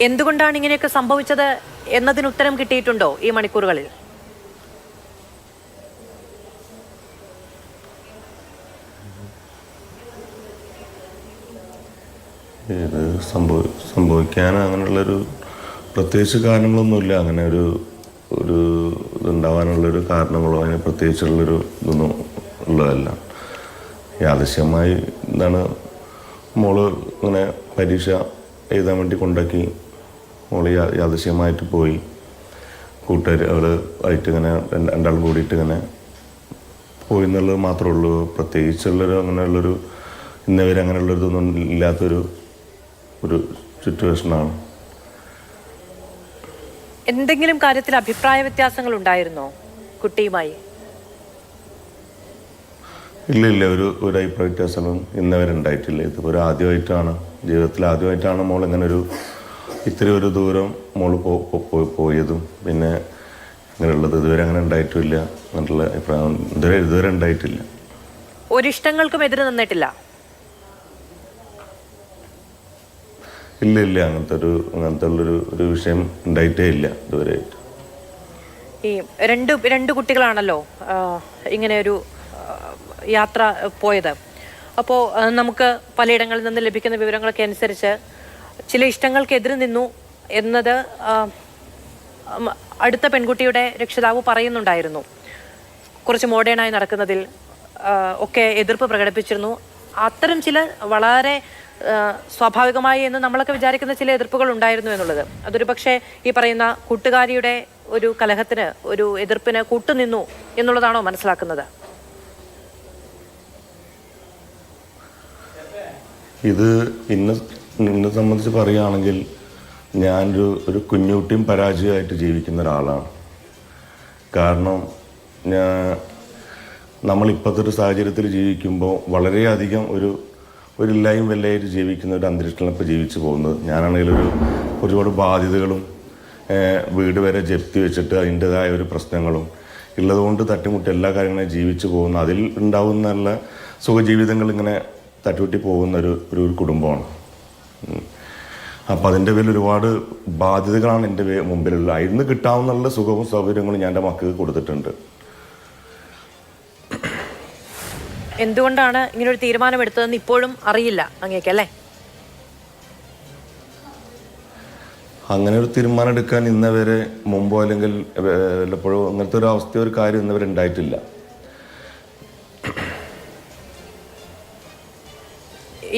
എന്തുകൊണ്ടാണ് ഇങ്ങനെയൊക്കെ സംഭവിച്ചത് എന്നതിന് ഉത്തരം കിട്ടിയിട്ടുണ്ടോ ഈ മണിക്കൂറുകളിൽ? ഇത് സംഭവിക്കാൻ അങ്ങനെയുള്ളൊരു പ്രത്യേകിച്ച് കാരണങ്ങളൊന്നുമില്ല. അങ്ങനെ ഒരു ഇതുണ്ടാവാനുള്ളൊരു കാരണങ്ങളോ അതിന് പ്രത്യേകിച്ചുള്ളൊരു ഇതൊന്നും ഉള്ളതല്ല. യാദൃശ്യമായി എന്താണ് മോള് ഇങ്ങനെ പരീക്ഷ എഴുതാൻ വേണ്ടി കൊണ്ടാക്കി. മോള് യാദൃശ്യമായിട്ട് പോയി. കൂട്ടുകാർ ആയിട്ട് ഇങ്ങനെ രണ്ടാളും കൂടിയിട്ട് ഇങ്ങനെ പോയി എന്നുള്ളത് മാത്രമേ ഉള്ളൂ. പ്രത്യേകിച്ചുള്ളൊരു അങ്ങനെയുള്ളൊരു ഇന്നവരെ അങ്ങനെയുള്ളൊരിതൊന്നും ഇല്ലാത്തൊരു സിറ്റുവേഷനാണ്. എന്തെങ്കിലും കാര്യത്തിൽ അഭിപ്രായ വ്യത്യാസങ്ങൾ ഉണ്ടായിരുന്നോ കുട്ടിയുമായി? ഇല്ല, ഒരു അഭിപ്രായ വ്യത്യാസങ്ങളും ഇന്നവരെ ഉണ്ടായിട്ടില്ല. ഇതിപ്പോൾ ആദ്യമായിട്ടാണ്, ജീവിതത്തിൽ ആദ്യമായിട്ടാണ് മോൾ ഇങ്ങനെ ഇത്രയും ഒരു ദൂരം മോൾ പോയതും പിന്നെ അങ്ങനെയുള്ളത്. ഇതുവരെ അങ്ങനെ ഉണ്ടായിട്ടില്ല. അങ്ങനെയുള്ള അഭിപ്രായം ഇതുവരെ ഉണ്ടായിട്ടില്ല. ഒരിഷ്ടങ്ങൾക്കും എതിര് നിന്നിട്ടില്ല? ഇല്ല, അങ്ങനത്തെ ഒരു വിഷയം ഉണ്ടായിട്ടേ ഇല്ല ഇതുവരെ. ഈ രണ്ട് കുട്ടികളാണല്ലോ ഇങ്ങനെ ഒരു യാത്ര പോയത്. അപ്പോൾ നമുക്ക് പലയിടങ്ങളിൽ നിന്ന് ലഭിക്കുന്ന വിവരങ്ങളൊക്കെ അനുസരിച്ച് ചില ഇഷ്ടങ്ങൾക്കെതിരെ നിന്നു എന്നത് അടുത്ത പെൺകുട്ടിയുടെ രക്ഷിതാവ് പറയുന്നുണ്ടായിരുന്നു. കുറച്ച് മോഡേണായി നടക്കുന്നതിൽ ഒക്കെ എതിർപ്പ് പ്രകടിപ്പിച്ചിരുന്നു. അത്തരം ചില വളരെ സ്വാഭാവികമായി എന്ന് നമ്മളൊക്കെ വിചാരിക്കുന്ന ചില എതിർപ്പുകൾ ഉണ്ടായിരുന്നു എന്നുള്ളത്. അതൊരു പക്ഷേ ഈ പറയുന്ന കൂട്ടുകാരിയുടെ ഒരു കലഹത്തിന്, ഒരു എതിർപ്പിന് കൂട്ടുനിന്നു എന്നുള്ളതാണോ മനസ്സിലാക്കുന്നത്? ഇത് എന്നെ സംബന്ധിച്ച് പറയുകയാണെങ്കിൽ ഞാനൊരു കുഞ്ഞുകുട്ടിയും പരാജയമായിട്ട് ജീവിക്കുന്ന ഒരാളാണ്. കാരണം നമ്മളിപ്പോഴത്തെ ഒരു സാഹചര്യത്തിൽ ജീവിക്കുമ്പോൾ വളരെയധികം ഒരു ഇല്ലായും വെല്ലായിട്ട് ജീവിക്കുന്ന ഒരു അന്തരീക്ഷത്തിലാണ് ഇപ്പോൾ ജീവിച്ചു പോകുന്നത്. ഞാനാണെങ്കിൽ ഒരുപാട് ബാധ്യതകളും വീട് വരെ ജപ്തി വെച്ചിട്ട് അതിൻ്റെതായ ഒരു പ്രശ്നങ്ങളും ഉള്ളതുകൊണ്ട് തട്ടിമുട്ടി എല്ലാ കാര്യങ്ങളും ജീവിച്ചു പോകുന്ന, അതിൽ ഉണ്ടാവുന്ന നല്ല സുഖജീവിതങ്ങൾ ഇങ്ങനെ തട്ടുമുട്ടി പോകുന്ന ഒരു കുടുംബമാണ്. അപ്പം അതിൻ്റെ പേരിൽ ഒരുപാട് ബാധ്യതകളാണ് എൻ്റെ മുമ്പിലുള്ളത്. അതിന് കിട്ടാവുന്ന സുഖവും സൗകര്യങ്ങളും ഞാൻ എൻ്റെ മക്കൾക്ക് കൊടുത്തിട്ടുണ്ട്. എന്തുകൊണ്ടാണ് ഇങ്ങനൊരു തീരുമാനമെടുത്തതെന്ന് ഇപ്പോഴും അറിയില്ല അങ്ങേക്കല്ലേ? അങ്ങനെ ഒരു തീരുമാനം എടുക്കാൻ ഇന്നവരെ മുമ്പോ അല്ലെങ്കിൽ വല്ലപ്പോഴോ അങ്ങനത്തെ ഒരു അവസ്ഥ, ഒരു കാര്യം ഇന്നവരെ ഉണ്ടായിട്ടില്ല.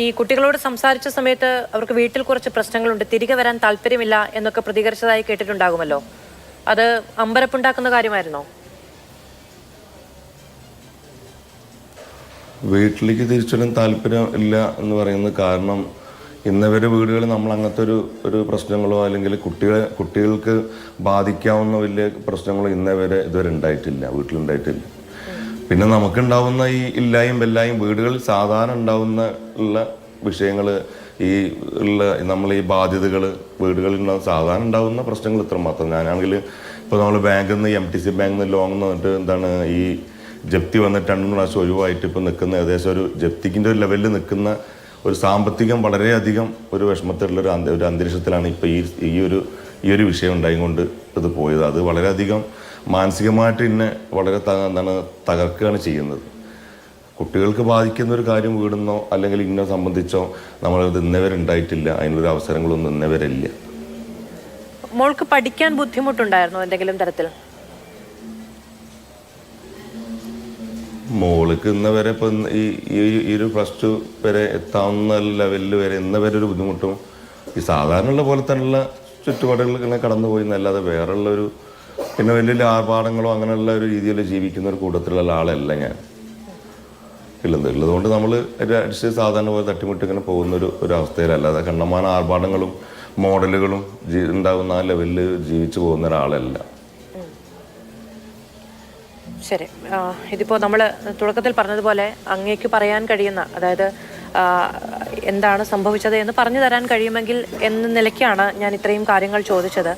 ഈ കുട്ടികളോട് സംസാരിച്ച സമയത്ത് അവർക്ക് വീട്ടിൽ കുറച്ച് പ്രശ്നങ്ങളുണ്ട്, തിരികെ വരാൻ താല്പര്യമില്ല എന്നൊക്കെ പ്രതികരിച്ചതായി കേട്ടിട്ടുണ്ടാകുമല്ലോ. അത് അമ്പരപ്പുണ്ടാക്കുന്ന കാര്യമായിരുന്നോ? വീട്ടിലേക്ക് തിരിച്ചുവരാൻ താല്പര്യം ഇല്ല എന്ന് പറയുന്നത് കാരണം ഇന്നവരെ വീടുകളിൽ നമ്മൾ അങ്ങനത്തെ ഒരു പ്രശ്നങ്ങളോ അല്ലെങ്കിൽ കുട്ടികൾക്ക് ബാധിക്കാവുന്ന വലിയ പ്രശ്നങ്ങളോ ഇതുവരെ ഉണ്ടായിട്ടില്ല, വീട്ടിലുണ്ടായിട്ടില്ല. പിന്നെ നമുക്കുണ്ടാവുന്ന ഈ ഇല്ലായും വെല്ലായും വീടുകളിൽ സാധാരണ ഉണ്ടാവുന്ന വിഷയങ്ങൾ, നമ്മൾ ഈ ബാധ്യതകൾ വീടുകളിൽ സാധാരണ ഉണ്ടാവുന്ന പ്രശ്നങ്ങൾ ഇത്ര മാത്രം. ഞാനാണെങ്കിൽ ഇപ്പോൾ നമ്മൾ ബാങ്കിൽ നിന്ന് MTC ബാങ്കിൽ നിന്ന് ലോൺ വന്നിട്ട് എന്താണ് ഈ ജപ്തി വന്നിട്ട് 2 പ്രാവശ്യം ഒഴിവായിട്ട് ഇപ്പോൾ നിൽക്കുന്ന ഏകദേശം ഒരു ജപ്തിക്കിൻ്റെ ഒരു ലെവലിൽ നിൽക്കുന്ന ഒരു സാമ്പത്തികം വളരെയധികം ഒരു വിഷമത്തിലുള്ള ഒരു അന്തരീക്ഷത്തിലാണ് ഇപ്പോൾ ഈ ഒരു വിഷയം ഉണ്ടായിക്കൊണ്ട് ഇത് പോയത്. അത് വളരെയധികം മാനസികമായിട്ട് ഇന്നെ വളരെ തകർക്കുകയാണ് ചെയ്യുന്നത്. കുട്ടികൾക്ക് ബാധിക്കുന്ന ഒരു കാര്യം വീടുന്നോ അല്ലെങ്കിൽ ഇന്നെ സംബന്ധിച്ചോ നമ്മളത് ഇന്നവരെ ഉണ്ടായിട്ടില്ല. അതിനൊരു അവസരങ്ങളൊന്നും ഇന്നവരെ ഇല്ല. മോൾക്ക് പഠിക്കാൻ ബുദ്ധിമുട്ടുണ്ടായിരുന്നോ എന്തെങ്കിലും തരത്തിൽ? മോൾക്ക് ഇന്നവരെ ഇപ്പം ഈ ഒരു +2 വരെ എത്താവുന്ന ലെവലിൽ വരെ ഇന്നവരെ ഒരു ബുദ്ധിമുട്ടും ഈ സാധാരണയുള്ള പോലെ തന്നെയുള്ള ചുറ്റുപാടുകൾ ഇങ്ങനെ കടന്നുപോയി എന്നല്ലാതെ വേറെയുള്ളൊരു പിന്നെ വലിയ ആർഭാടങ്ങളോ അങ്ങനെയുള്ള ഒരു രീതിയിൽ ജീവിക്കുന്ന ഒരു കൂട്ടത്തിലുള്ള ആളല്ല ഞാൻ. ഉള്ളതുകൊണ്ട് നമ്മൾ അടിച്ച് സാധാരണ പോലെ തട്ടിമുട്ടി ഇങ്ങനെ പോകുന്ന ഒരു അവസ്ഥയിലല്ലാതെ കണ്ടമാന ആർഭാടങ്ങളും മോഡലുകളും ഉണ്ടാകുന്ന ആ ലെവലിൽ ജീവിച്ചു പോകുന്ന ഒരാളല്ല. ശരി, ഇതിപ്പോൾ നമ്മൾ തുടക്കത്തിൽ പറഞ്ഞതുപോലെ അങ്ങേക്ക് പറയാൻ കഴിയുന്ന, അതായത് എന്താണ് സംഭവിച്ചത് എന്ന് പറഞ്ഞു തരാൻ കഴിയുമെങ്കിൽ എന്ന നിലയ്ക്കാണ് ഞാൻ ഇത്രയും കാര്യങ്ങൾ ചോദിച്ചത്.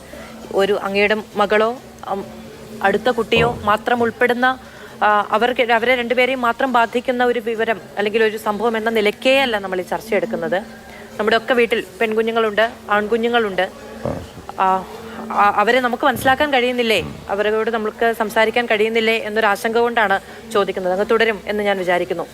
ഒരു അങ്ങയുടെ മകളോ അടുത്ത കുട്ടിയോ മാത്രം ഉൾപ്പെടുന്ന അവരെ രണ്ടുപേരെയും മാത്രം ബാധിക്കുന്ന ഒരു വിവരം അല്ലെങ്കിൽ ഒരു സംഭവം എന്ന നിലയ്ക്കേ അല്ല നമ്മൾ ഈ ചർച്ച എടുക്കുന്നത്. നമ്മുടെ ഒക്കെ വീട്ടിൽ പെൺകുഞ്ഞുങ്ങളുണ്ട്, ആൺകുഞ്ഞുങ്ങളുണ്ട്. അവരെ നമുക്ക് മനസ്സിലാക്കാൻ കഴിയുന്നില്ലേ, അവരോട് നമുക്ക് സംസാരിക്കാൻ കഴിയുന്നില്ലേ എന്നൊരു ആശങ്ക കൊണ്ടാണ് ചോദിക്കുന്നത്. അങ്ങ് തുടരും എന്ന് ഞാൻ വിചാരിക്കുന്നു.